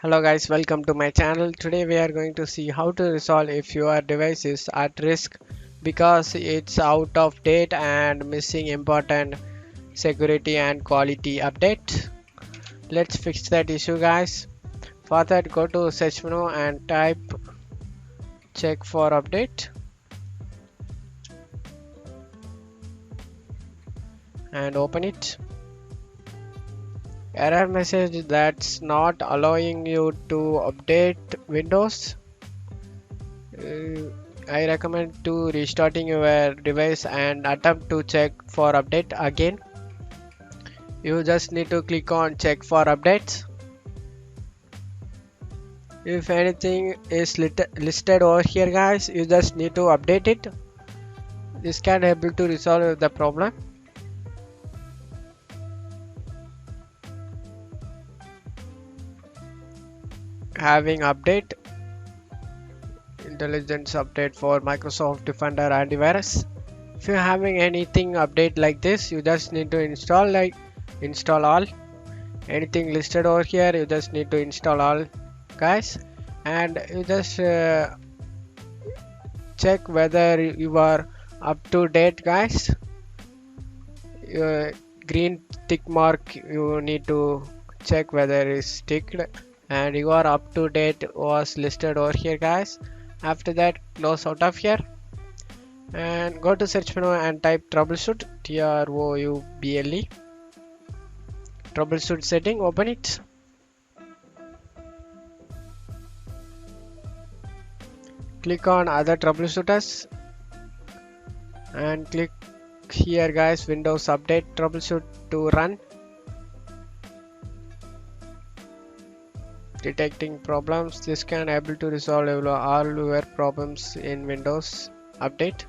Hello guys, welcome to my channel. Today we are going to see how to resolve if your device is at risk because it's out of date and missing important security and quality update. Let's fix that issue guys. For that, go to search menu and type check for update and open it. Error message that's not allowing you to update Windows. I recommend to restarting your device and attempt to check for update again. You just need to click on check for updates. If anything is listed over here guys, you just need to update it. This can help you to resolve the problem. Having update intelligence update for Microsoft Defender antivirus. If you're having anything update like this, you just need to install all. Anything listed over here, you just need to install all guys, and you just check whether you are up to date guys. Your green tick mark you need to check whether it's ticked and you are up to date was listed over here guys. After that, close out of here and go to search menu and type troubleshoot, trouble, troubleshoot setting, open it. Click on other troubleshooters and click here guys, Windows update troubleshoot to run. Detecting problems. This can able to resolve all your problems in Windows update.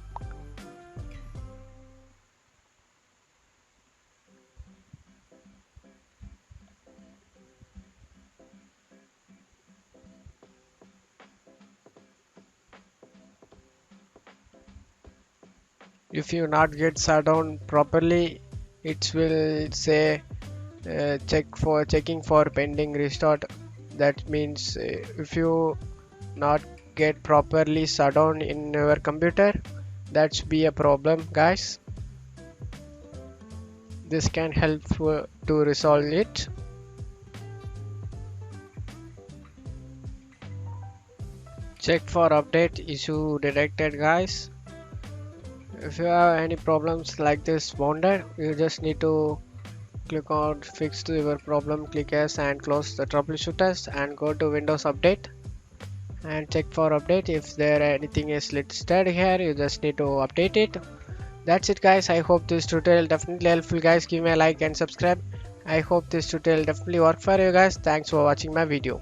If you not get shut down properly, it will say checking for pending restart. That means if you not get properly shut down in your computer, that's be a problem guys. This can help to resolve it. Check for update issue detected guys. If you have any problems like this wonder, you just need to click on fix to your problem, click yes and close the troubleshooters and go to Windows update and check for update. If there anything is listed here, you just need to update it. That's it guys. I hope this tutorial definitely helpful guys. Give me a like and subscribe. I hope this tutorial definitely work for you guys. Thanks for watching my video.